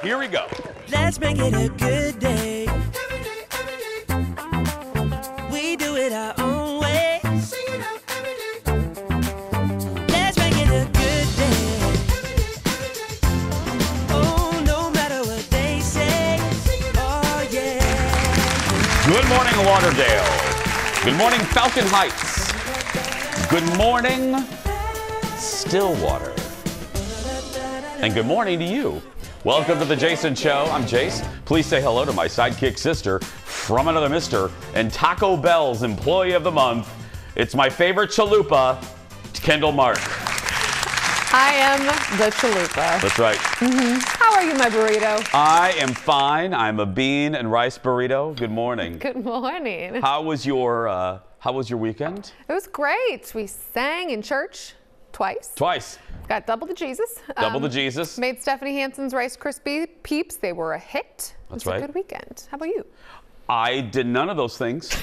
Here we go. Let's make it a good day. We do it our own way. Sing it out every day. Let's make it a good day. Oh, no matter what they say. Oh, yeah. Good morning, Lauderdale. Good morning, Falcon Heights. Good morning, Stillwater. And good morning to you. Welcome to the Jason Show. I'm Jace. Please say hello to my sidekick sister from another mister and Taco Bell's Employee of the Month. It's my favorite chalupa, Kendall Mark. I am the chalupa. That's right. How are you, my burrito? I am fine. I'm a bean and rice burrito. Good morning. Good morning. How was your weekend? It was great. We sang in church twice. Twice. Got double the Jesus. Double the Jesus. Made Stephanie Hanson's Rice Krispie Peeps. They were a hit. That's it was right. a good weekend. How about you? I did none of those things.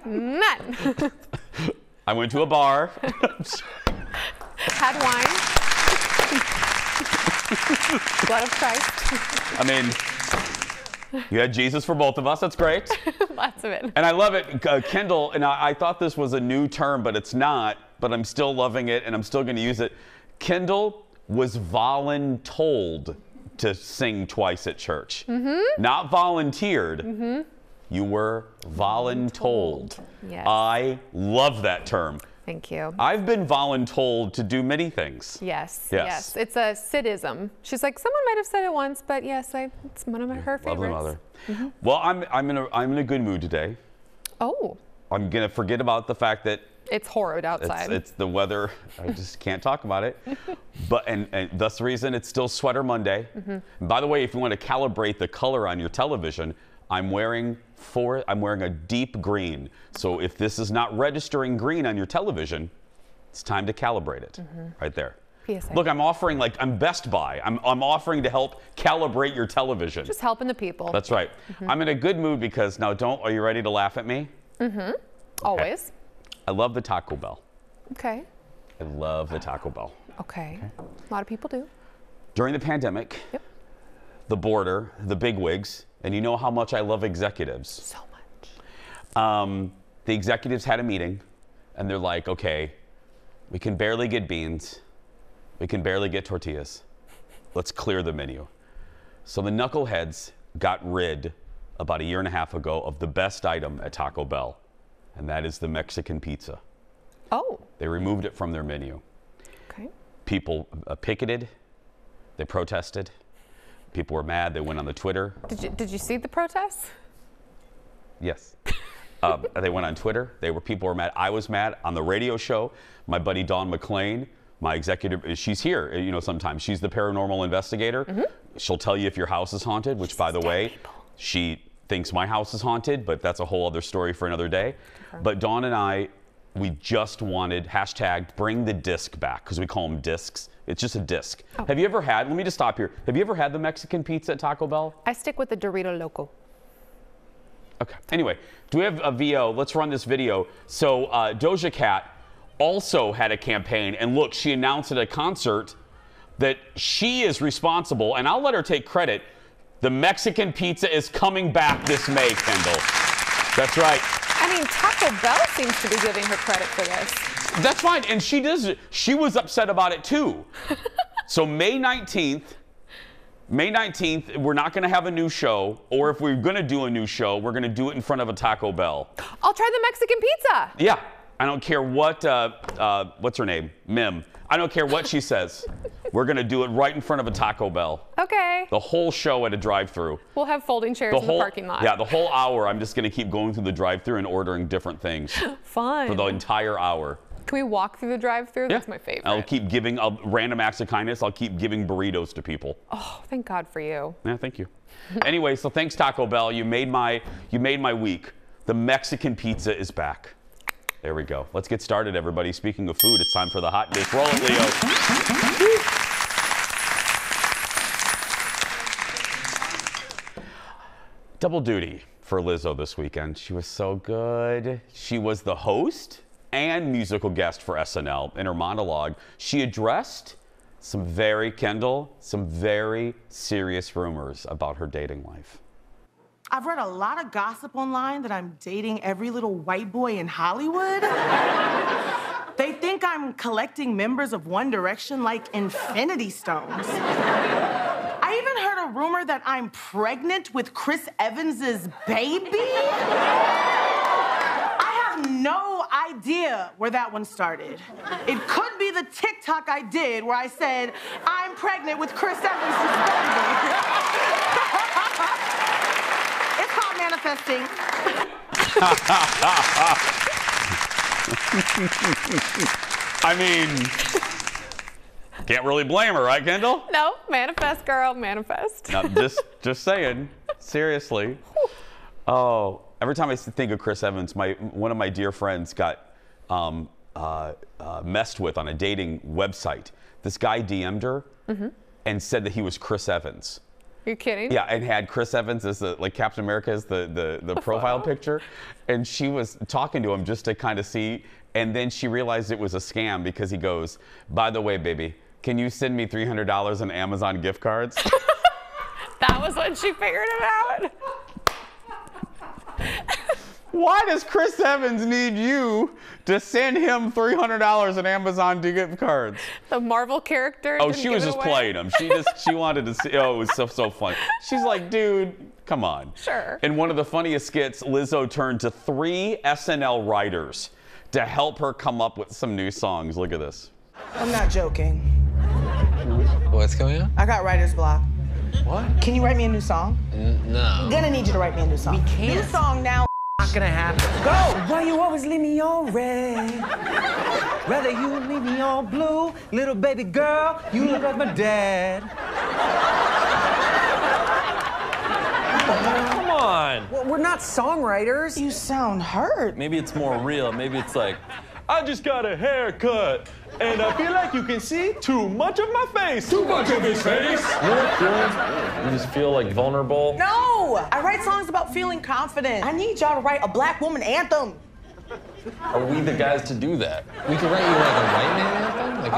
None. I went to a bar. Had wine. Blood of Christ. I mean, you had Jesus for both of us. That's great. Lots of it. And I love it. Kendall, and I thought this was a new term, but it's not. But I'm still loving it, and I'm still going to use it. Kendall was voluntold to sing twice at church. Not volunteered. You were voluntold. Yes. I love that term. Thank you. I've been voluntold to do many things. Yes. Yes. It's a Sidism. She's like, someone might have said it once, but yes, it's one of her favorites. Love the mother. Well, I'm in a good mood today. Oh. I'm gonna forget about the fact that It's horrid outside. it's the weather. I just can't talk about it. But and thus the reason it's still Sweater Monday. And by the way, if you want to calibrate the color on your television, I'm wearing a deep green. So if this is not registering green on your television, it's time to calibrate it. Right there. PSA. Look, I'm Best Buy. I'm offering to help calibrate your television. Just helping the people. That's right. I'm in a good mood because now are you ready to laugh at me? Always. I love the Taco Bell. Okay. I love the Taco Bell. Okay. A lot of people do. During the pandemic, Yep. the border, the bigwigs, and you know how much I love executives. So much. The executives had a meeting, and they're like, okay, we can barely get beans. We can barely get tortillas. Let's clear the menu. So the knuckleheads got rid about a year and a half ago of the best item at Taco Bell, and that is the Mexican pizza. Oh. They removed it from their menu. Okay. People picketed. They protested. People were mad. They went on the Twitter. Did you see the protests? Yes. They went on Twitter. People were mad. I was mad. On the radio show, my buddy Dawn McClain, my executive, she's here, sometimes. She's the paranormal investigator. She'll tell you if your house is haunted, which, by the way, she thinks my house is haunted, but that's a whole other story for another day. But Dawn and I, we just wanted, #bring the disc back, because we call them discs. It's just a disc. Oh. Have you ever had, let me just stop here. Have you ever had the Mexican pizza at Taco Bell? I stick with the Dorito Loco. Okay. Anyway, do we have a VO? Let's run this video. So Doja Cat also had a campaign, and look, she announced at a concert that she is responsible, and I'll let her take credit. The Mexican pizza is coming back this May, Kendall. That's right. I mean, Taco Bell seems to be giving her credit for this. That's fine, and she was upset about it too. So May 19th, we're not going to have a new show, or if we're going to do a new show, we're going to do it in front of a Taco Bell. I'll try the Mexican pizza. Yeah, I don't care what, what's her name? Mim. I don't care what she says. We're going to do it right in front of a Taco Bell. Okay. The whole show at a drive-thru. We'll have folding chairs in the parking lot. Yeah, the whole hour, I'm just going to keep going through the drive-thru and ordering different things. Fun. For the entire hour. Can we walk through the drive-thru? That's my favorite. I'll keep giving random acts of kindness. I'll keep giving burritos to people. Oh, thank God for you. Yeah, thank you. Anyway, so thanks Taco Bell. You made my week. The Mexican pizza is back. There we go. Let's get started, everybody. Speaking of food, it's time for the hot dish. Roll it, Leo. Double duty for Lizzo this weekend. She was so good. She was the host and musical guest for SNL. In her monologue, she addressed Kendall, some very serious rumors about her dating life. I've read a lot of gossip online that I'm dating every little white boy in Hollywood. They think I'm collecting members of One Direction like Infinity Stones. I even heard a rumor that I'm pregnant with Chris Evans's baby. I have no idea where that one started. It could be the TikTok I did where I said, I'm pregnant with Chris Evans's baby. It's called manifesting. I mean, can't really blame her, right, Kendall? No, manifest, girl, manifest. No, just saying, seriously. Oh, every time I think of Chris Evans, one of my dear friends got messed with on a dating website. This guy DM'd her and said that he was Chris Evans. You're kidding? Yeah, and had Chris Evans as like Captain America as the profile picture. And she was talking to him just to kind of see. And then she realized it was a scam because he goes, by the way, baby, can you send me $300 in Amazon gift cards? That was when she figured it out. Why does Chris Evans need you to send him $300 in Amazon gift cards? The Marvel character. Oh, she was just playing him. She wanted to see. Oh, it was so funny. She's like, dude, come on. Sure. In one of the funniest skits, Lizzo turned to 3 SNL writers to help her come up with some new songs. Look at this. I'm not joking. What's going on? I got writer's block. What? Can you write me a new song? No. I'm gonna need you to write me a new song. We can't. New song now. Not gonna happen. Go! Why you always leave me all red? Rather you leave me all blue. Little baby girl, you look like my dad. Come on. Well, we're not songwriters. You sound hurt. Maybe it's more real. Maybe it's like, I just got a haircut, and I feel like you can see too much of my face. Too much of his face. You just feel like vulnerable. No! I write songs about feeling confident. I need y'all to write a black woman anthem. Are we the guys to do that? We can write you like a white man anthem? Like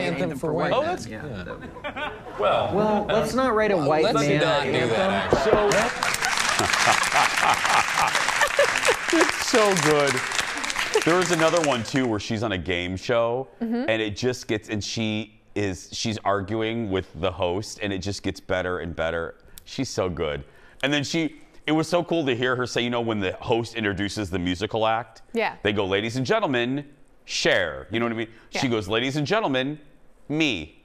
anthem for white Oh, men. that's Yeah. well. Let's not write a white Let's man not do anthem. that. It's so good. There was another one too where she's on a game show and it just gets, and she's arguing with the host and it just gets better and better. She's so good. And then it was so cool to hear her say, you know, when the host introduces the musical act, they go, ladies and gentlemen, Cher. You know what I mean? Yeah. She goes, ladies and gentlemen, me.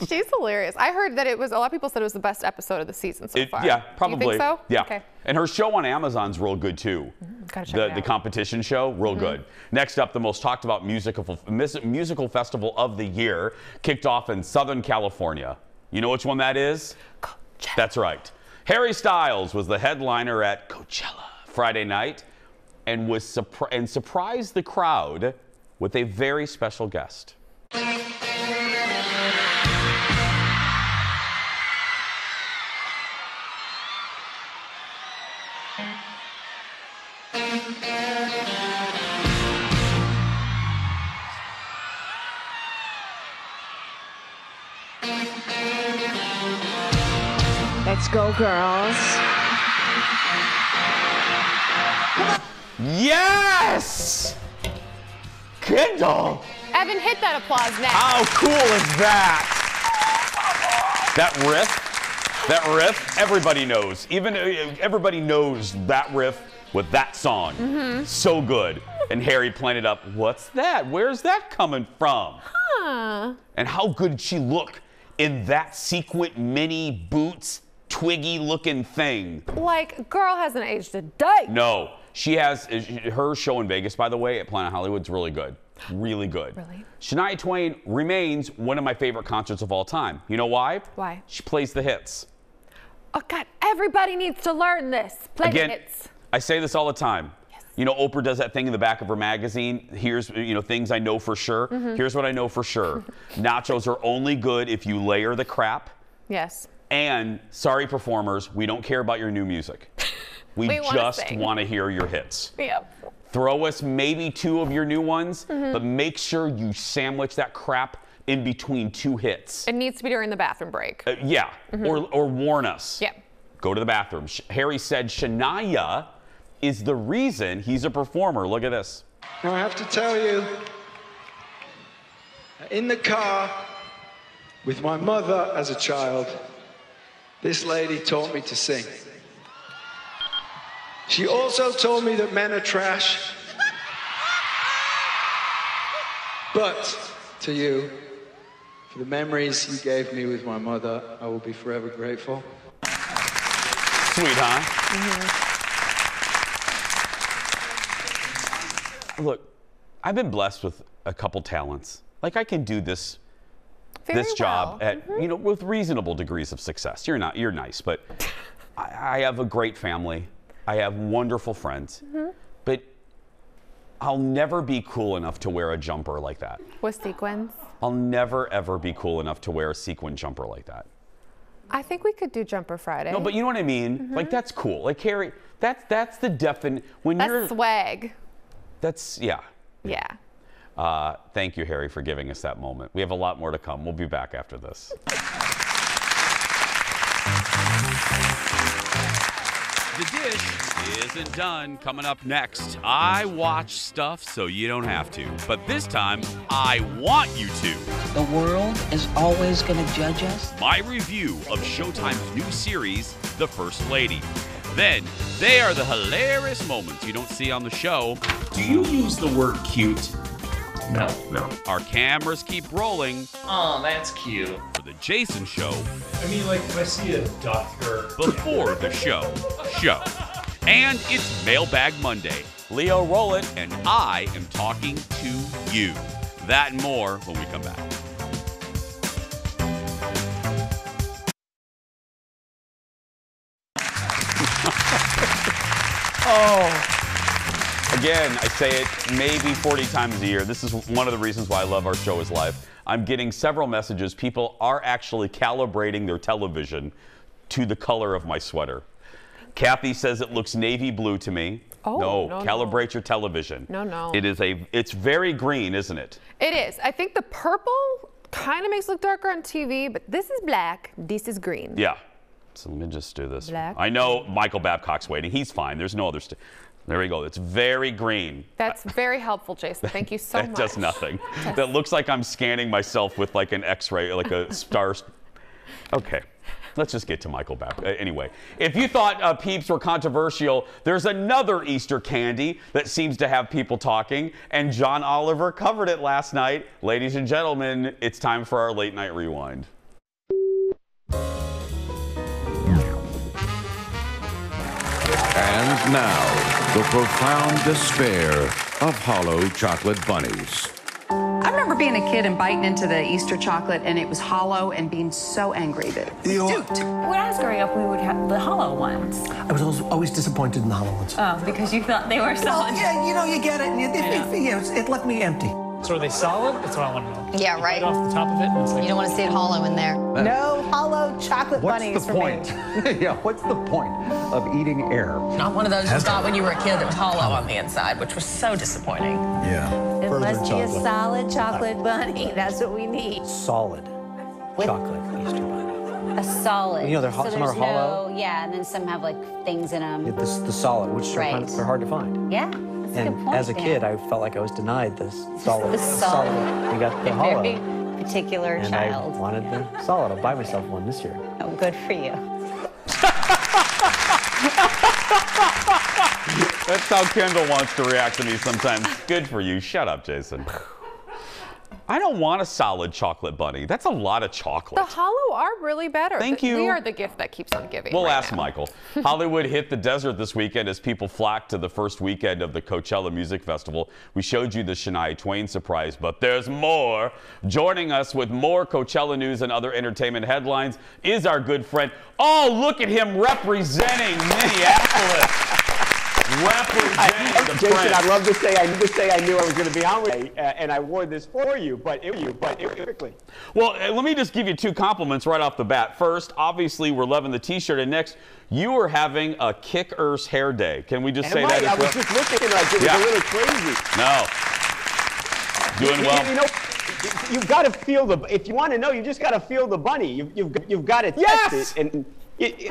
She's hilarious. I heard that a lot of people said it was the best episode of the season so far. Yeah, probably. Do you think so? Yeah. Okay. And her show on Amazon's real good too. Gotta check it out. The competition show, real good. Next up, the most talked about musical festival of the year kicked off in Southern California. You know which one that is? Coachella. That's right. Harry Styles was the headliner at Coachella Friday night and surprised the crowd with a very special guest. Let's go, girls. Yes! Kendall! Evan, hit that applause now. How cool is that? That riff, everybody knows. Even everybody knows that riff with that song. So good. And Harry planted up, what's that? Where's that coming from? Huh. And how good did she look in that sequin mini boots, twiggy looking thing? Like, girl hasn't aged a day. No, she has, her show in Vegas, by the way, at Planet Hollywood's really good. Really good. Really? Shania Twain remains one of my favorite concerts of all time. You know why? Why? She plays the hits. Oh, God, everybody needs to learn this. Play Again, the hits. I say this all the time. Yes. You know, Oprah does that thing in the back of her magazine. Here's, things I know for sure. Here's what I know for sure. Nachos are only good if you layer the crap. Yes. And sorry, performers, we don't care about your new music. We wanna just sing. want to hear your hits. Yep. Throw us maybe 2 of your new ones, but make sure you sandwich that crap in between 2 hits. It needs to be during the bathroom break. Yeah, or warn us. Yeah. Go to the bathroom. Harry said Shania is the reason he's a performer. Look at this. Now I have to tell you, in the car with my mother as a child, this lady taught me to sing. She also told me that men are trash. But to you, for the memories you gave me with my mother, I will be forever grateful. Sweet, huh? Look, I've been blessed with a couple talents. Like I can do this job at with reasonable degrees of success. You're nice, but I have a great family. I have wonderful friends, but I'll never be cool enough to wear a jumper like that. With sequins? I'll never ever be cool enough to wear a sequin jumper like that. I think we could do Jumper Friday. No, but you know what I mean? Like that's cool. Like Harry, that's the when that's you're swag. That's yeah. Yeah. Thank you, Harry, for giving us that moment. We have a lot more to come. We'll be back after this. The dish isn't done. Coming up next, I watch stuff so you don't have to. But this time, I want you to. The world is always going to judge us. My review of Showtime's new series, The First Lady. Then, they are the hilarious moments you don't see on the show. Do you use the word cute? No. Our cameras keep rolling. Oh, that's cute. For the Jason Show. I mean, like, if I see a duck or... Before the show. And it's Mailbag Monday. Leo, roll it, and I am talking to you. That and more when we come back. Again, I say it maybe 40 times a year. This is one of the reasons why I love our show is live. I'm getting several messages. People are actually calibrating their television to the color of my sweater. Kathy says it looks navy blue to me. Oh, no, no, calibrate your television. No. It's very green, isn't it? It is. I think the purple kind of makes it look darker on TV, but this is black, this is green. Yeah. So let me just do this. Black. I know Michael Babcock's waiting. He's fine. There's no other. There we go. It's very green. That's very helpful, Jason. Thank you so much. That does nothing. That looks like I'm scanning myself with like an X-ray, like a star. Okay. Let's just get to Michael Babcock. Anyway, if you thought Peeps were controversial, there's another Easter candy that seems to have people talking, and John Oliver covered it last night. Ladies and gentlemen, it's time for our late night rewind. And now, the profound despair of hollow chocolate bunnies. I remember being a kid and biting into the Easter chocolate and it was hollow and being so angry that it duped. When I was growing up, we would have the hollow ones. I was always disappointed in the hollow ones. Oh, because you thought they were solid. Well, yeah, you get it, and it left me empty. So are they solid? That's what I want to know. Yeah, right. Bite off the top of it, and it's like... You don't want to see it hollow in there. No hollow chocolate bunnies What's the point? Yeah, what's the point of eating air? Not one of those you thought when you were a kid that was hollow on the inside, which was so disappointing. Yeah. It must be a solid chocolate bunny. That's what we need. Solid chocolate Easter bunny. A solid. You know, some are hollow. Yeah, and then some have like things in them. The solid, which Right. they're hard to find. Yeah, that's a And good point. as a kid, I felt like I was denied this solid. The solid. We got the A hollow. very particular And child. I wanted the solid. I'll buy myself one this year. Oh, good for you. That's how Kendall wants to react to me sometimes. Good for you. Shut up, Jason. I don't want a solid chocolate bunny. That's a lot of chocolate. The hollow are really better. Thank you. We are the gift that keeps on giving. We'll right ask now. Michael. Hollywood hit the desert this weekend as people flocked to the first weekend of the Coachella Music Festival. We showed you the Shania Twain surprise, but there's more. Joining us with more Coachella news and other entertainment headlines is our good friend. Oh, look at him representing Minneapolis. Representing the Jason, French. I'd love to say I knew I was going to be on with you, and I wore this for you, but quickly. Well, let me just give you two compliments right off the bat. First, obviously, we're loving the T-shirt, and next, you were having a kick-Earth hair day. Can we just say that? I was just looking like it was a little crazy. No. Doing well. You know, you've got to feel the. If you want to know, you just got to feel the bunny. You've got to test it. And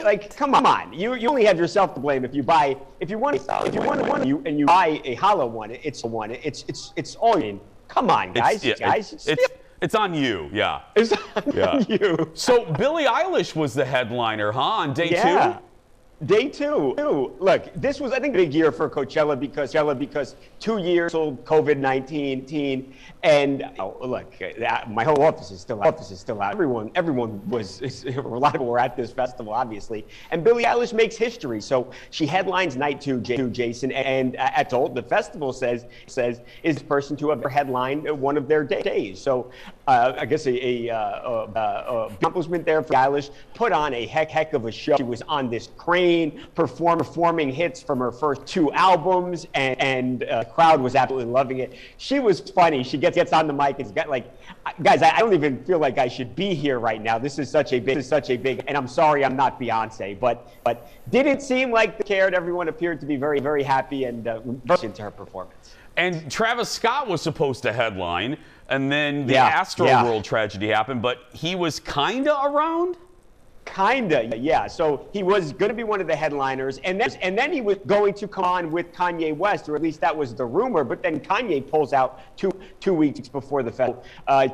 like, come on, you only have yourself to blame if you buy. If you want one, you buy a hollow one. It's all in. Come on, guys, It's on you, yeah. It's on you. So Billie Eilish was the headliner, huh, on day two? Day two. Look, this was, I think, a big year for Coachella because 2 years old, COVID-19, and look, my whole office is still out. Everyone was. A lot of people were at this festival, obviously, and Billie Eilish makes history. So she headlines night two, Jason, and the festival says is the person to have headlined one of their days. So I guess a accomplishment there for Eilish. Put on a heck of a show. She was on this crane performing hits from her first 2 albums, and the crowd was absolutely loving it. She was funny. She gets on the mic. It's got like, guys, I don't even feel like I should be here right now. This is such a big, and I'm sorry I'm not Beyonce, but didn't seem like they cared. Everyone appeared to be very, very happy and into her performance. And Travis Scott was supposed to headline, and then the Astroworld tragedy happened, but he was kinda around? Kinda, yeah. So he was going to be one of the headliners, and then he was going to come on with Kanye West, or at least that was the rumor. But then Kanye pulls out two weeks before the festival.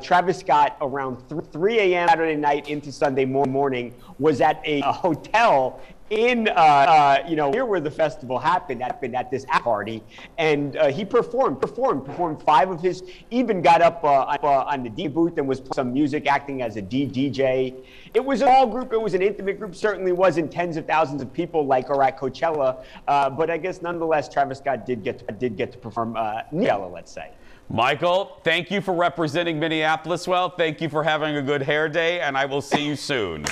Travis Scott, around 3 a.m. Saturday night into Sunday morning, was at a hotel in near where the festival happened at this party, and he performed 5 of his, even got up on the DJ booth and was playing some music, acting as a DJ. It was a small group, it was an intimate group, certainly wasn't tens of thousands of people like are at Coachella, but I guess nonetheless Travis Scott did get to perform Coachella, let's say. Michael, thank you for representing Minneapolis well. Thank you for having a good hair day, and I will see you soon.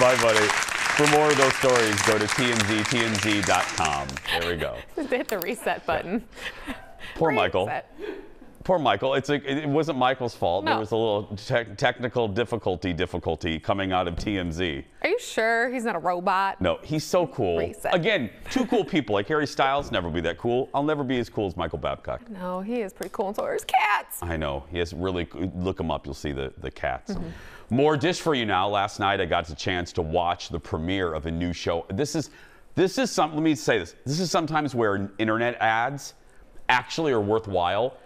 Bye, buddy. For more of those stories, go to tmz.com. There we go. Hit the reset button. Poor Michael. Poor Michael. It wasn't Michael's fault. No. There was a little technical difficulty coming out of TMZ. Are you sure he's not a robot? No, he's so cool. Reset. Again, 2 cool people. Like Harry Styles, never be that cool. I'll never be as cool as Michael Babcock. No, he is pretty cool, and so are his cats. I know. He has really, look him up. You'll see the cats. More dish for you now. Last night I got the chance to watch the premiere of a new show. This is something, let me say this. This is sometimes where internet ads actually are worthwhile.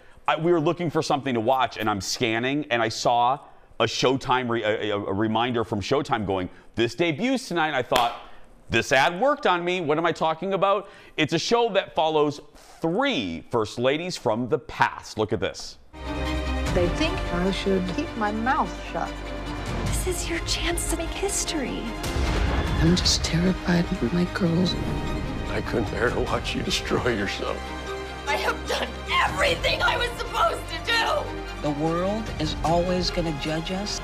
We were looking for something to watch, and I'm scanning, and I saw a Showtime, a reminder from Showtime going, this debuts tonight. And I thought, this ad worked on me. What am I talking about? It's a show that follows 3 first ladies from the past. Look at this. They think I should keep my mouth shut. This is your chance to make history. I'm just terrified for my girls. I couldn't bear to watch you destroy yourself. I have done everything I was supposed to do. The world is always going to judge us.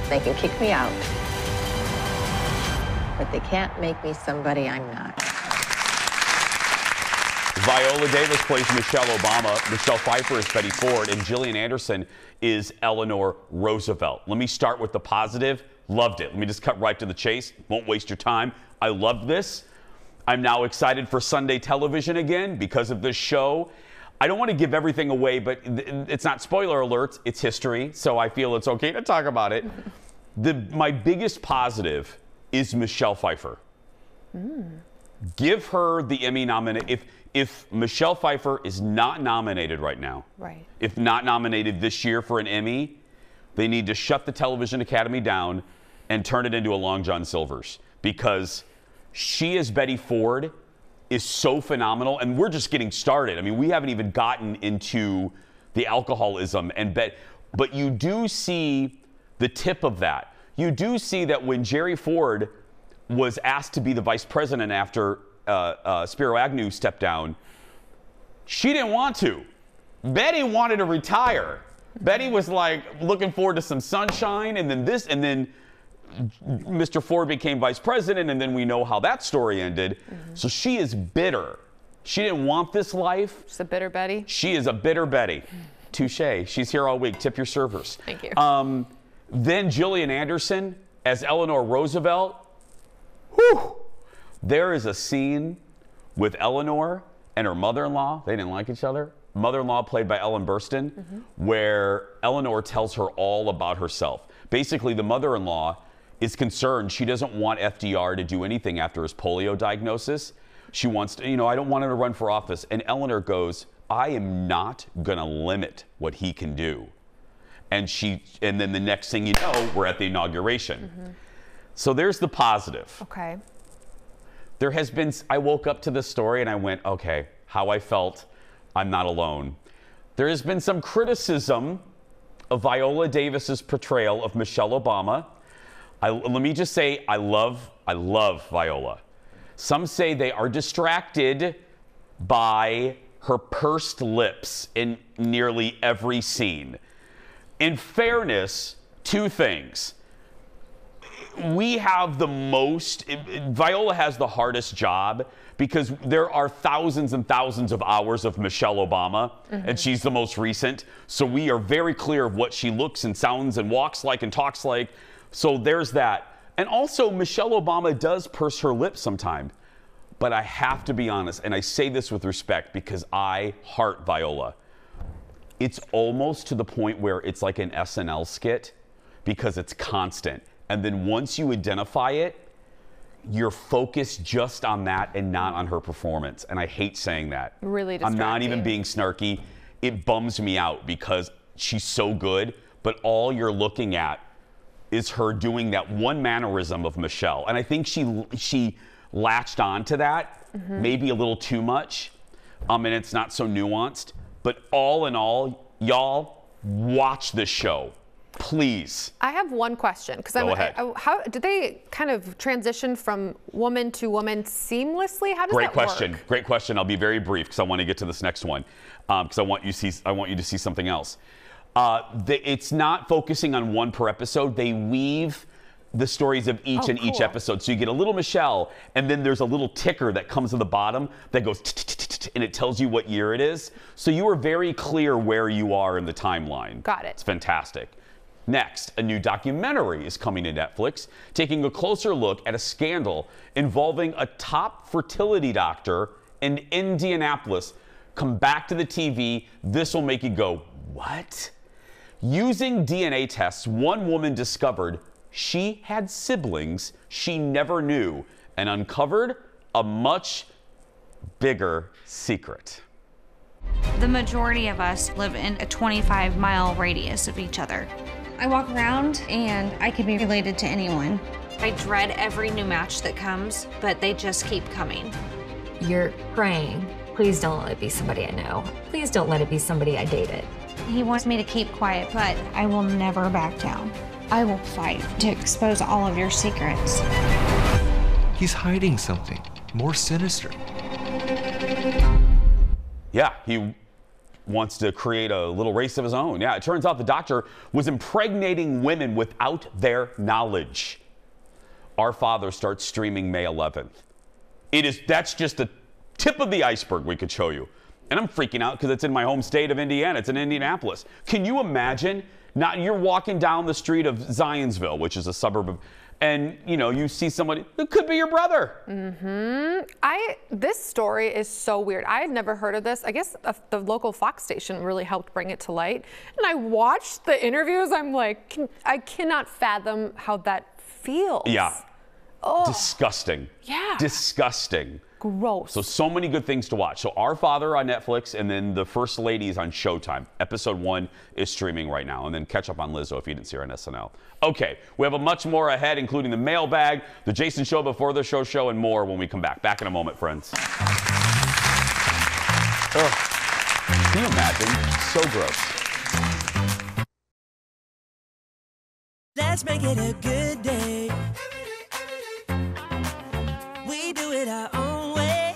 They can kick me out, but they can't make me somebody I'm not. Viola Davis plays Michelle Obama, Michelle Pfeiffer is Betty Ford, and Gillian Anderson is Eleanor Roosevelt. Let me start with the positive. Loved it. Let me just cut right to the chase. Won't waste your time. I loved this. I'm now excited for Sunday television again because of this show. I don't want to give everything away, but it's not spoiler alerts. It's history, so I feel it's okay to talk about it. My biggest positive is Michelle Pfeiffer. Give her the Emmy nomination. If Michelle Pfeiffer is not nominated right now, if not nominated this year for an Emmy, they need to shut the Television Academy down and turn it into a Long John Silver's, because she as Betty Ford is so phenomenal, and we're just getting started. I mean, we haven't even gotten into the alcoholism but you do see the tip of that. You do see that when Jerry Ford was asked to be the vice president after Spiro Agnew stepped down, she didn't want to. Betty wanted to retire. Betty was like looking forward to some sunshine, and then Mr. Ford became vice president, and then we know how that story ended. So she is bitter. She didn't want this life. She's a bitter Betty. She is a bitter Betty. Touche. She's here all week. Tip your servers. Thank you. Then Gillian Anderson as Eleanor Roosevelt. Whew. There is a scene with Eleanor and her mother-in-law. They didn't like each other. mother-in-law played by Ellen Burstyn, where Eleanor tells her all about herself. Basically, the mother-in-law is concerned. She doesn't want FDR to do anything after his polio diagnosis. She wants to, I don't want him to run for office. And Eleanor goes, I am not going to limit what he can do. And then the next thing you know, we're at the inauguration. So there's the positive. Okay. There has been, I woke up to this story and I went, okay, how I felt, I'm not alone. There has been some criticism of Viola Davis's portrayal of Michelle Obama. Let me just say, I love Viola. Some say they are distracted by her pursed lips in nearly every scene. In fairness, two things. We have Viola has the hardest job because there are thousands and thousands of hours of Michelle Obama, and she's the most recent. So we are very clear of what she looks and sounds and walks like and talks like. So there's that. And also, Michelle Obama does purse her lips sometimes. But I have to be honest, and I say this with respect because I heart Viola. It's almost to the point where it's like an SNL skit because it's constant. And then once you identify it, you're focused just on that and not on her performance. And I hate saying that. Really distracting. I'm not even being snarky. It bums me out because she's so good, but all you're looking at is her doing that one mannerism of Michelle. And I think she latched on to that, maybe a little too much, and it's not so nuanced. But all in all, y'all, watch this show, please. I have one question, because how did they kind of transition from woman to woman seamlessly? How does that work? Great question. I'll be very brief because I want to get to this next one, because I want you to see something else. It's not focusing on one per episode. They weave the stories of each each episode. So you get a little Michelle, and then there's a little ticker that comes to the bottom that goes and it tells you what year it is. So you are very clear where you are in the timeline. Got it. It's fantastic. Next, a new documentary is coming to Netflix, taking a closer look at a scandal involving a top fertility doctor in Indianapolis. Come back to the TV. This will make you go, what? Using DNA tests, one woman discovered she had siblings she never knew and uncovered a much bigger secret. The majority of us live in a 25-mile radius of each other. I walk around and I could be related to anyone. I dread every new match that comes, but they just keep coming. You're praying, please don't let it be somebody I know. Please don't let it be somebody I dated. He wants me to keep quiet, but I will never back down. I will fight to expose all of your secrets. He's hiding something more sinister. Yeah, he wants to create a little race of his own. Yeah, it turns out the doctor was impregnating women without their knowledge. Our Father starts streaming May 11th. That's just the tip of the iceberg we could show you. And I'm freaking out because it's in my home state of Indiana. It's in Indianapolis. Can you imagine? You're walking down the street of Zionsville, which is a suburb of, and you see somebody, it could be your brother. This story is so weird. I had never heard of this. I guess the local Fox station really helped bring it to light. And I watched the interviews. I'm like, I cannot fathom how that feels. Yeah. Oh. Disgusting. Yeah. Disgusting. Gross. So many good things to watch. So Our Father on Netflix, and then The First Lady is on Showtime. Episode 1 is streaming right now. And then catch up on Lizzo if you didn't see her on SNL. Okay, we have a much more ahead, including the mailbag, the Jason Show Before the Show, and more when we come back. Back in a moment, friends. Ugh. Can you imagine? So gross. Let's make it a good day. We do it our own way.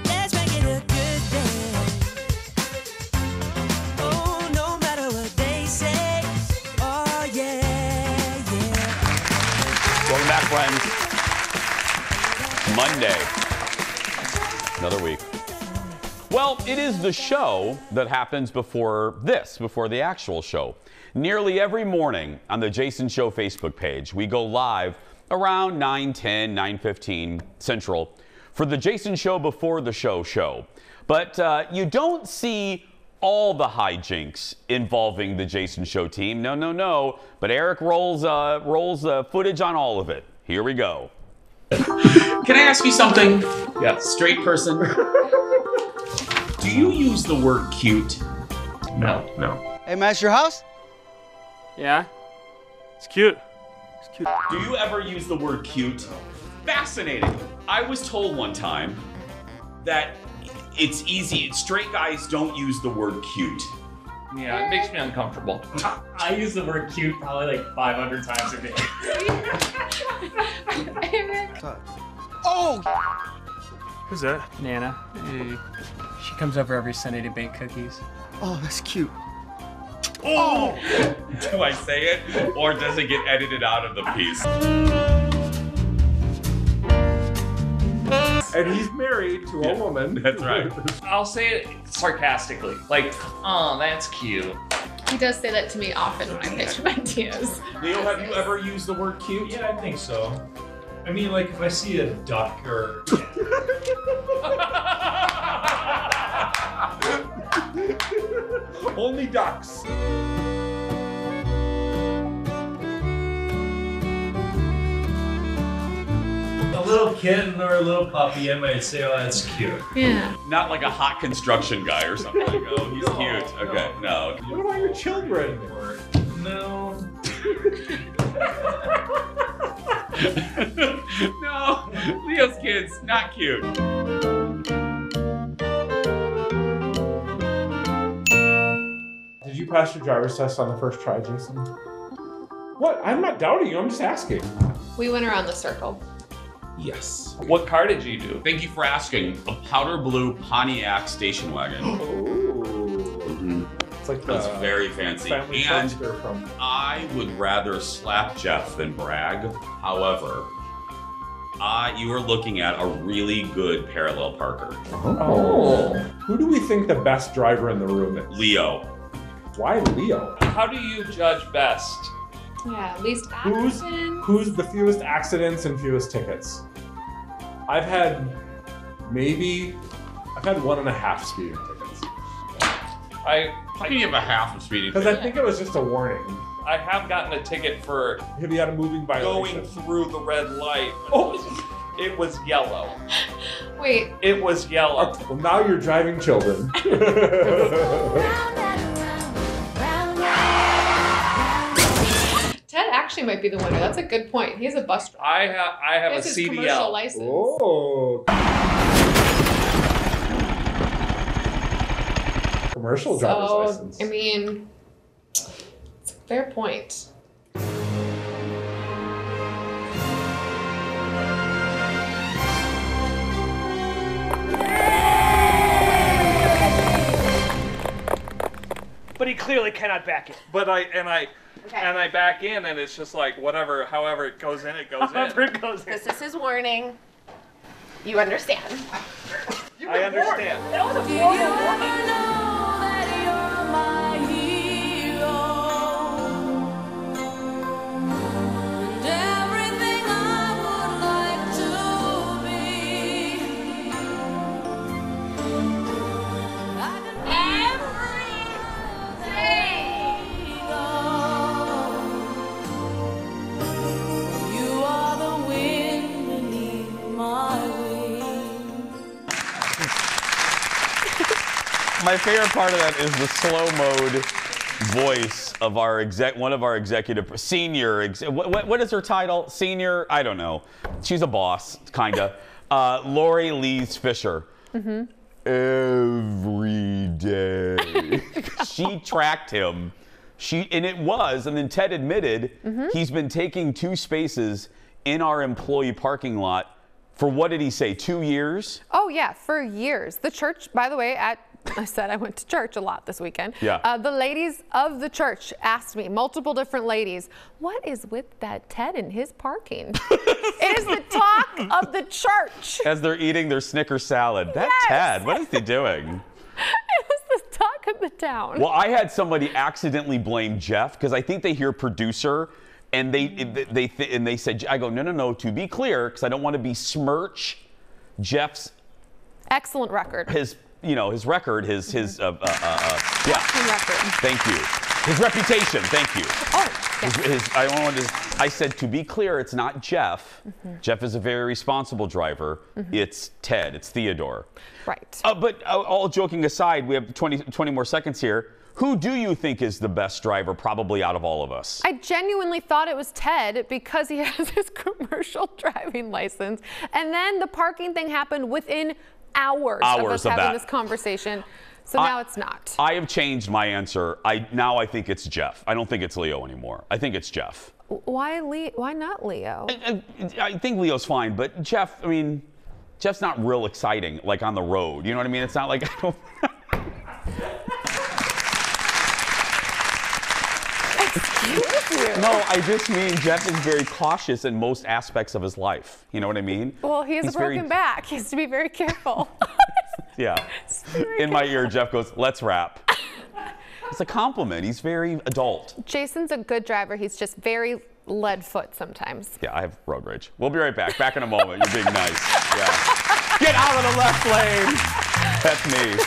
Let's make it a good day. Oh, no matter what they say. Oh, yeah, yeah. Welcome back, friends. Monday. Another week. Well, it is the show that happens before the actual show. Nearly every morning on the Jason Show Facebook page, we go live around 9:10, 9:15 Central for the Jason Show Before the Show. But you don't see all the hijinks involving the Jason Show team. No, no, no. But Eric rolls footage on all of it. Here we go. Can I ask you something? Yeah. Straight person. Do you use the word cute? No. Hey, man, it's your house? Yeah. It's cute. It's cute. Do you ever use the word cute? Fascinating. I was told one time that it's easy. Straight guys don't use the word cute. Yeah, it makes me uncomfortable. I use the word cute probably like 500 times a day. Oh! Who's that? Nana. Hey. She comes over every Sunday to bake cookies. Oh, that's cute. Oh! Do I say it, or does it get edited out of the piece? And he's married to a woman. That's right. I'll say it sarcastically, like, oh, that's cute. He does say that to me often when I pitch him ideas. Leo, have you ever used the word cute? Yeah, I think so. I mean, like, if I see a duck or... Only ducks. A little kitten or a little puppy, I might say, oh, that's cute. Yeah. Not like a hot construction guy or something. Like, oh, he's cute. Okay, no. What about your children? No. No, Leo's kids, not cute. Did you pass your driver's test on the first try, Jason? What? I'm not doubting you, I'm just asking. We went around the circle. Yes. What car did you do? Thank you for asking. A powder blue Pontiac station wagon. Oh. It's like That's very fancy. family And truckster from... I would rather slap Jeff than brag. However, you are looking at a really good parallel parker. Oh. Who do we think the best driver in the room is? Leo. Why Leo? How do you judge best? Yeah, least accident. Who's the fewest accidents and fewest tickets? I've had 1.5 speeding tickets. How can you have a half of speeding Because tickets? I think it was just a warning. I have gotten a ticket for Have you had a moving violation? going through the red light. Oh. It was yellow. Wait. It was yellow. Okay, well, now you're driving children. Ted actually might be the winner. That's a good point. He's a bus driver. I have a That's his CDL. commercial license. Oh. Commercial driver's license. I mean, it's a fair point. But he clearly cannot back it. But I back in, and it's just like whatever, however it goes in, it goes in. It goes in. This is his warning. You understand. I understand. That was a formal warning. My favorite part of that is the slow mode voice of our one of our executive senior. What is her title? Senior? I don't know. She's a boss, kinda. Lori Lees Fisher. Mm-hmm. Every day she tracked him. And then Ted admitted he's been taking 2 spaces in our employee parking lot for, what did he say, 2 years? Oh yeah, for years. The church, by the way, I said I went to church a lot this weekend. Yeah. The ladies of the church asked me, multiple different ladies, what is with that Ted and his parking? It is the talk of the church. As they're eating their Snickers salad. That Ted, what is he doing? It was the talk of the town. Well, I had somebody accidentally blame Jeff because I think they hear producer and they said, I go, no, to be clear, because I don't want to besmirch Jeff's excellent record. His you know, his record, his record. Thank you. His reputation. Thank you. Oh, yes. I said, to be clear, it's not Jeff. Jeff is a very responsible driver. It's Ted. It's Theodore. Right. But all joking aside, we have 20 more seconds here. Who do you think is the best driver, probably out of all of us? I genuinely thought it was Ted because he has his commercial driving license. And then the parking thing happened within hours of us having this conversation. So now it's not. I have changed my answer. Now I think it's Jeff. I don't think it's Leo anymore. I think it's Jeff. Why not Leo? I think Leo's fine, but Jeff, I mean, Jeff's not real exciting, like on the road. You know what I mean? It's not like I don't. No, I just mean Jeff is very cautious in most aspects of his life. You know what I mean? Well, he has a broken back. He has to be very careful. Yeah. In my ear, Jeff goes, "Let's wrap." It's a compliment. He's very adult. Jason's a good driver. He's just very lead foot sometimes. Yeah, I have road rage. We'll be right back. Back in a moment. You're being nice. Yeah. Get out of the left lane. That's me.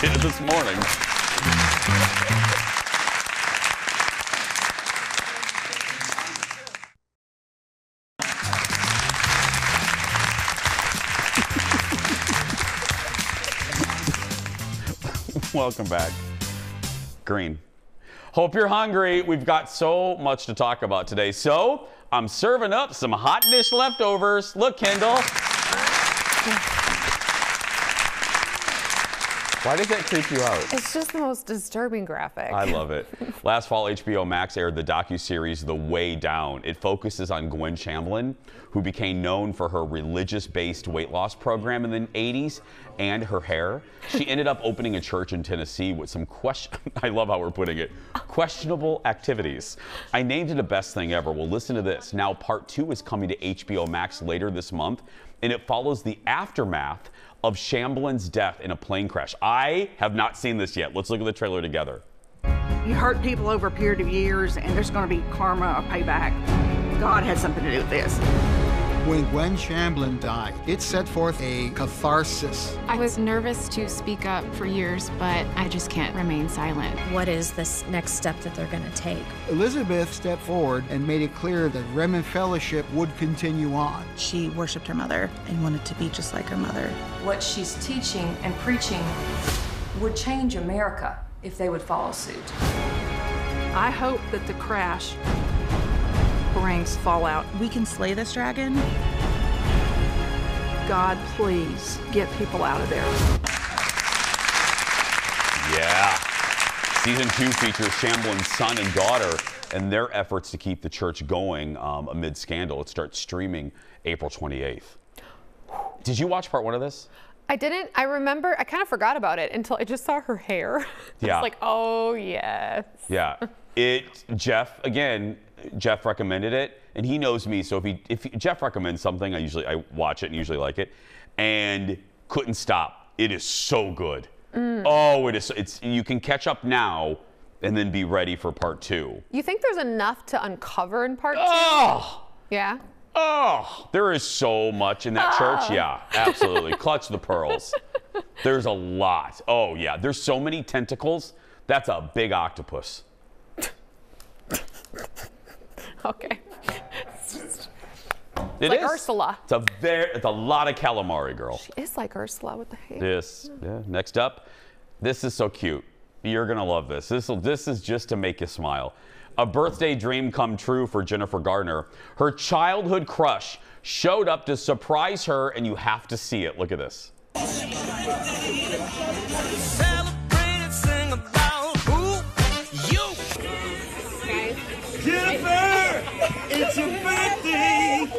Did it this morning. Welcome back. Green. Hope you're hungry. We've got so much to talk about today. So I'm serving up some hot dish leftovers. Look, Kendall. Why does that creep you out? It's just the most disturbing graphic. I love it. Last fall, HBO Max aired the docuseries The Way Down. It focuses on Gwen Shamblin, who became known for her religious-based weight loss program in the 80s and her hair. She ended up opening a church in Tennessee with some I love how we're putting it, questionable activities. I named it a best thing ever. Well, listen to this. Now, part 2 is coming to HBO Max later this month, and it follows the aftermath of Shamblin's death in a plane crash. I have not seen this yet. Let's look at the trailer together. You hurt people over a period of years, and there's going to be karma or payback. God had something to do with this. When Gwen Shamblin died, it set forth a catharsis. I was nervous to speak up for years, but I just can't remain silent. What is this next step that they're going to take? Elizabeth stepped forward and made it clear that Remnant Fellowship would continue on. She worshiped her mother and wanted to be just like her mother. What she's teaching and preaching would change America if they would follow suit. I hope that the crash brings fallout. We can slay this dragon. God, please get people out of there. Yeah. Season 2 features Shamblin's son and daughter and their efforts to keep the church going amid scandal. It starts streaming April 28th. Did you watch part 1 of this? I didn't. I remember, I kind of forgot about it until I just saw her hair. Yeah. It's like, oh, yes. Yeah. Jeff recommended it, and he knows me, so if Jeff recommends something, I watch it and usually like it, and couldn't stop. It is so good. Oh, it is. You can catch up now and then be ready for part 2. You think there's enough to uncover in part 2? Oh! Yeah? Oh, there is so much in that church. Yeah, absolutely. Clutch the pearls. There's a lot. Oh, yeah. There's so many tentacles. That's a big octopus. Okay. It's like Ursula. It's a lot of calamari, girl. She is like Ursula with the hair. Yeah. Next up, this is so cute. You're gonna love this. This is just to make you smile. A birthday dream come true for Jennifer Garner. Her childhood crush showed up to surprise her, and you have to see it. Look at this. Jennifer, it's your birthday.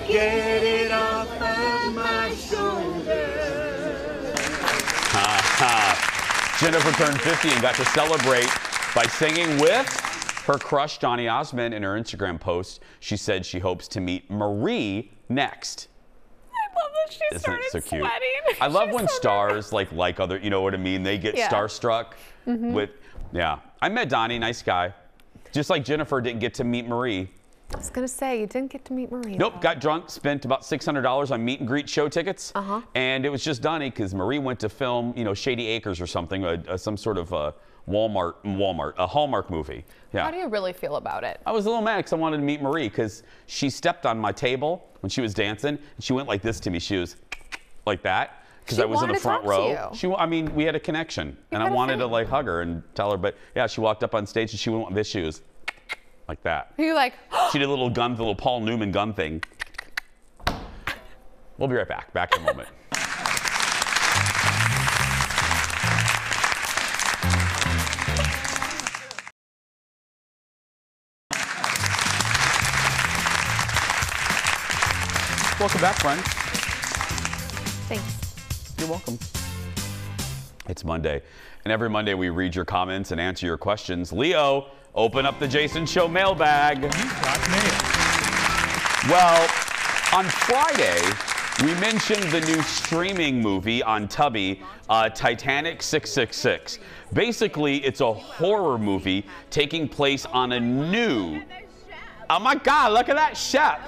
Get it off of my shoulder. Jennifer turned 50 and got to celebrate by singing with her crush, Donny Osmond. In her Instagram post, she said she hopes to meet Marie next. I love She Isn't started it so cute? sweating. I love She's when so stars like other, you know what I mean? They get Yeah. starstruck Mhm. with, yeah. I met Donnie, nice guy. Just like Jennifer didn't get to meet Marie. I was gonna say you didn't get to meet Marie. Nope, got drunk, spent about $600 on meet and greet show tickets. And it was just Donnie because Marie went to film, you know, Shady Acres or something, some sort of Walmart, a Hallmark movie. Yeah. How do you really feel about it? I was a little mad because I wanted to meet Marie because she stepped on my table when she was dancing and she went like this to me. She was like that because She I was in the wanted to front talk to row. you. I mean, we had a connection and I had a wanted to thing. like hug her and tell her, but yeah, she walked up on stage and she went like this. She was like that. You're like, She did a little gun, the little Paul Newman gun thing. We'll be right back. Back in a moment. Welcome back, friends. Thanks. You're welcome. It's Monday, and every Monday we read your comments and answer your questions. Leo, open up the Jason Show mailbag. You got mail. Well, on Friday, we mentioned the new streaming movie on Tubi, Titanic 666. Basically, it's a horror movie taking place on a new... Oh my God, look at that chef!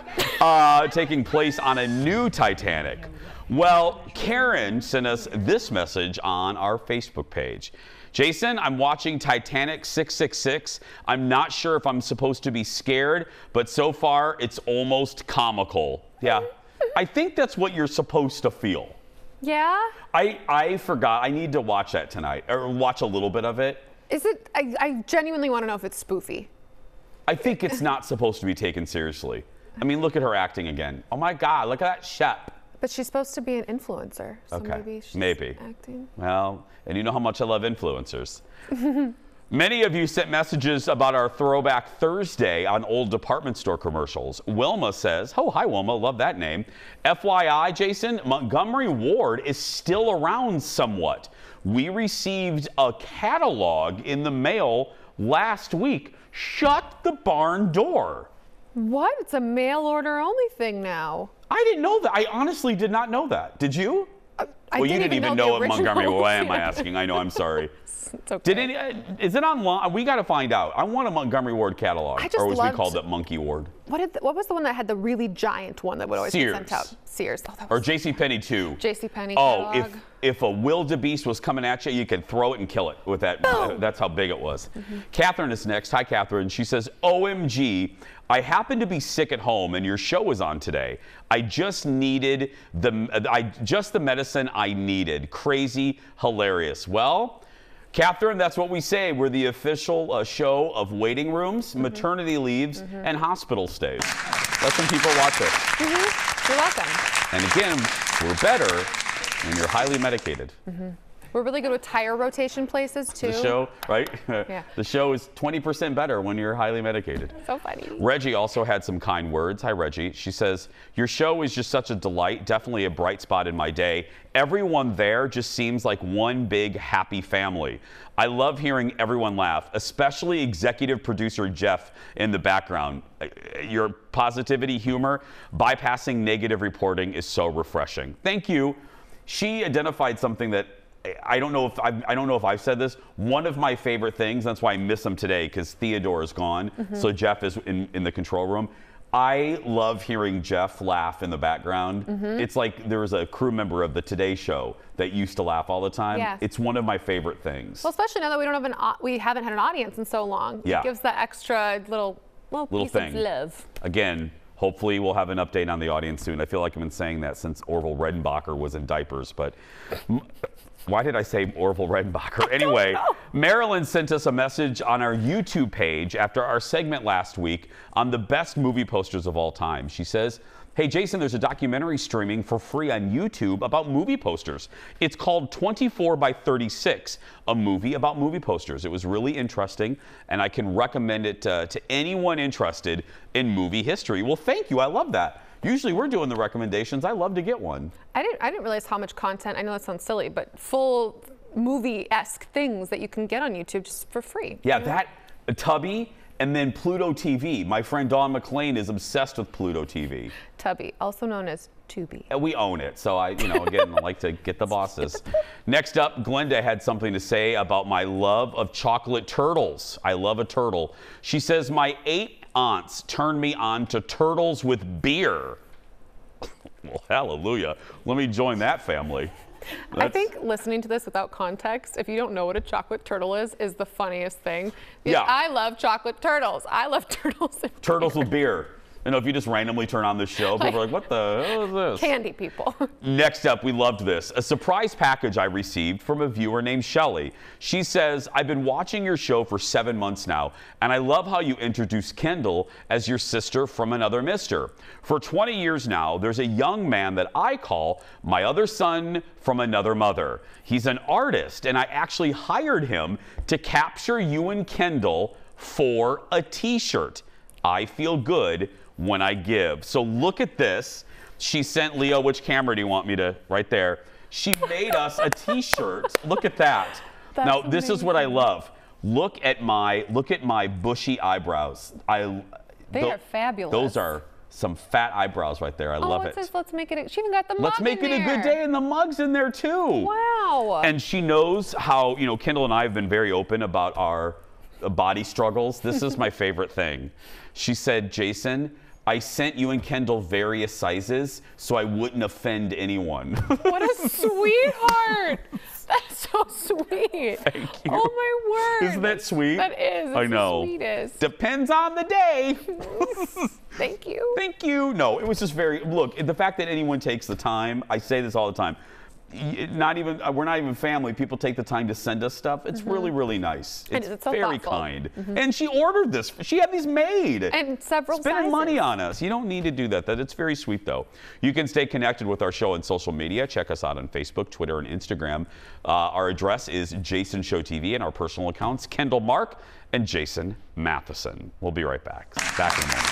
Taking place on a new Titanic. Well, Karen sent us this message on our Facebook page. Jason, I'm watching Titanic 666. I'm not sure if I'm supposed to be scared, but so far it's almost comical. Yeah, I think that's what you're supposed to feel. Yeah? I forgot. I need to watch that tonight, or watch a little bit of it. Is it? I genuinely want to know if it's spoofy. I think it's not supposed to be taken seriously. I mean, look at her acting again. Oh my God, look at that chef. But she's supposed to be an influencer, so Okay, maybe she's maybe. acting. Well, and you know how much I love influencers. Many of you sent messages about our Throwback Thursday on old department store commercials. Wilma says, oh, hi Wilma, love that name. FYI, Jason, Montgomery Ward is still around somewhat. We received a catalog in the mail last week. Shut the barn door. What? It's a mail order only thing now. I didn't know that. I honestly did not know that. Did you? I Well, you didn't even know the what Montgomery. originals, Why am I yeah. asking? I know. I'm sorry. It's okay. Is it online? We got to find out. I want a Montgomery Ward catalog, I just or as we loved- called it, Monkey Ward, What was the one that had the really giant one that would always be sent Sears. out? Sears. Oh, that or was JCPenney too. JCPenney Oh, catalog. if a wildebeest was coming at you, you could throw it and kill it with that. That's how big it was. Catherine is next. Hi, Catherine. She says, OMG, I happen to be sick at home and your show was on today. I just needed the medicine I needed. Crazy, hilarious. Well, Catherine, that's what we say. We're the official show of waiting rooms, maternity leaves, and hospital stays. That's when people watch us. You're welcome. And again, we're better when you're highly medicated. We're really good with tire rotation places too. The show, right? Yeah. The show is 20% better when you're highly medicated. So funny. Reggie also had some kind words. Hi, Reggie. She says, your show is just such a delight, definitely a bright spot in my day. Everyone there just seems like one big happy family. I love hearing everyone laugh, especially executive producer Jeff in the background. Your positivity, humor, bypassing negative reporting is so refreshing. Thank you. She identified something that I don't know if I've said this. One of my favorite things, that's why I miss him today, because Theodore is gone. So Jeff is in the control room. I love hearing Jeff laugh in the background. It's like there was a crew member of the Today Show that used to laugh all the time. Yes. It's one of my favorite things. Well, especially now that we haven't had an audience in so long. Yeah. It gives that extra little piece thing. of love. Again, hopefully we'll have an update on the audience soon. I feel like I've been saying that since Orville Redenbacher was in diapers, but why did I say Orville Redenbacher? Anyway, Marilyn sent us a message on our YouTube page after our segment last week on the best movie posters of all time. She says, hey, Jason, there's a documentary streaming for free on YouTube about movie posters. It's called 24 by 36, a movie about movie posters. It was really interesting, and I can recommend it to anyone interested in movie history. Well, thank you. I love that. Usually we're doing the recommendations. I love to get one. I didn't realize how much content, I know that sounds silly, but full movie-esque things that you can get on YouTube just for free. Yeah, that Tubi And then Pluto TV. My friend Dawn McLean is obsessed with Pluto TV. Tubby, also known as Tubi. And we own it. So again, I like to get the bosses. Next up, Glenda had something to say about my love of chocolate turtles. I love a turtle. She says, my 8 aunts turned me on to turtles with beer. Well, hallelujah. Let me join that family. I think listening to this without context, if you don't know what a chocolate turtle is the funniest thing. Because I love chocolate turtles. I love turtles. Turtles with beer. If you just randomly turn on this show, people are like, what the hell is this? Candy people. Next up, we loved this. A surprise package I received from a viewer named Shelly. She says, I've been watching your show for 7 months now, and I love how you introduce Kendall as your sister from another mister. For 20 years now, there's a young man that I call my other son from another mother. He's an artist, and I actually hired him to capture you and Kendall for a t-shirt. I feel good when I give. So look at this. She sent Leo, which camera do you want me to? Right there. She made us a t-shirt. Look at that. Now, this is what I love. Look at my bushy eyebrows. They are fabulous. Those are some fat eyebrows right there. I love it. Says, let's make it. She even got the mug Let's make it a good day, and the mug's in there too. Wow. And she knows how, Kendall and I have been very open about our body struggles. This is my favorite thing. She said, Jason, I sent you and Kendall various sizes so I wouldn't offend anyone. What a sweetheart. That's so sweet. Thank you. Oh, my word. Isn't that sweet? That is. I know. The sweetest. Depends on the day. Thank you. Thank you. No, it was just look, the fact that anyone takes the time, I say this all the time, we're not even family. People take the time to send us stuff. It's really, really nice. It's so very thoughtful. kind. And she ordered this. She had these made. And several Spending sizes. money on us. You don't need to do that. It's very sweet, though. You can stay connected with our show on social media. Check us out on Facebook, Twitter, and Instagram. Our address is Jason Show TV, and our personal accounts, Kendall Mark and Jason Matheson. We'll be right back. Back in a moment.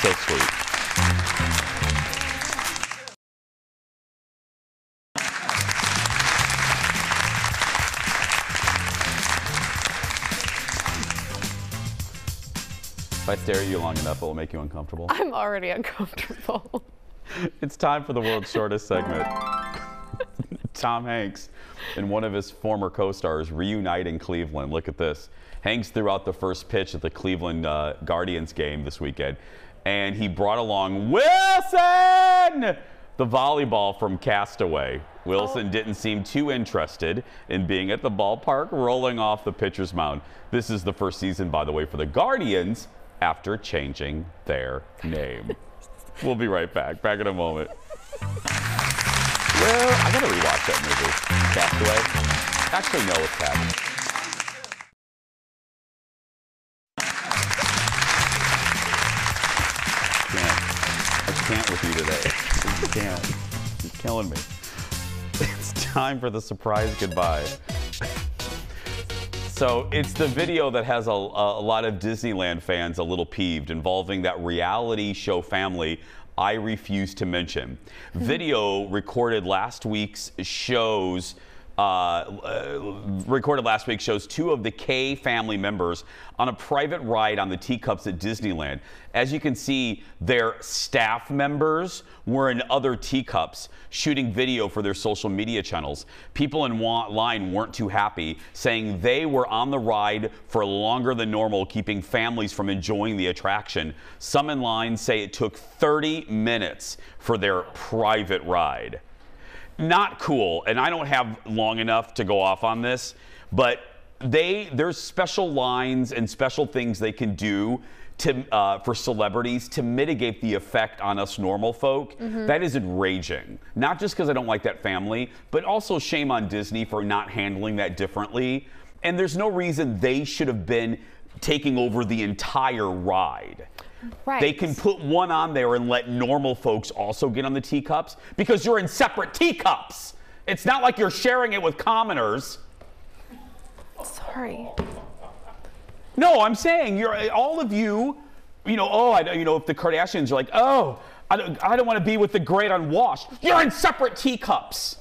So sweet. If I stare at you long enough, it will make you uncomfortable. I'm already uncomfortable. It's time for the world's shortest segment. Tom Hanks and one of his former co-stars reunite in Cleveland. Look at this. Hanks threw out the first pitch at the Cleveland Guardians game this weekend, and he brought along Wilson, the volleyball from Castaway. Wilson didn't seem too interested in being at the ballpark, rolling off the pitcher's mound. This is the first season, by the way, for the Guardians after changing their name. We'll be right back. Back in a moment. Well, I gotta rewatch that movie, Castaway. Actually, no, it's happening. I can't with you today. I can't. You're killing me. It's time for the surprise goodbye. So it's the video that has a lot of Disneyland fans a little peeved, involving that reality show family I refuse to mention. Video recorded last week's shows two of the K family members on a private ride on the teacups at Disneyland. As you can see, their staff members were in other teacups shooting video for their social media channels. People in line weren't too happy, saying they were on the ride for longer than normal, keeping families from enjoying the attraction. Some in line say it took 30 minutes for their private ride. Not cool, and I don't have long enough to go off on this, but there's special lines and special things they can do for celebrities to mitigate the effect on us normal folk. That is enraging. Not just because I don't like that family, but also shame on Disney for not handling that differently. And there's no reason they should have been taking over the entire ride. Right. They can put one on there and let normal folks also get on the teacups because you're in separate teacups. It's not like you're sharing it with commoners. Sorry. No, I'm saying you're all of you. If the Kardashians are like, oh, I don't want to be with the great unwashed. You're in separate teacups.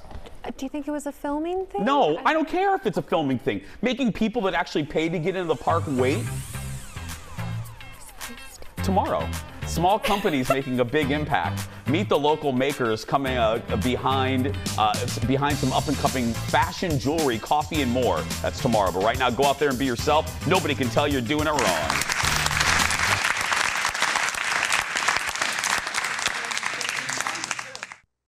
Do you think it was a filming thing? No, I don't care if it's a filming thing. Making people that actually pay to get into the park wait. Tomorrow. Small companies making a big impact. Meet the local makers coming behind some up-and-coming fashion, jewelry, coffee, and more. That's tomorrow. But right now, go out there and be yourself. Nobody can tell you're doing it wrong.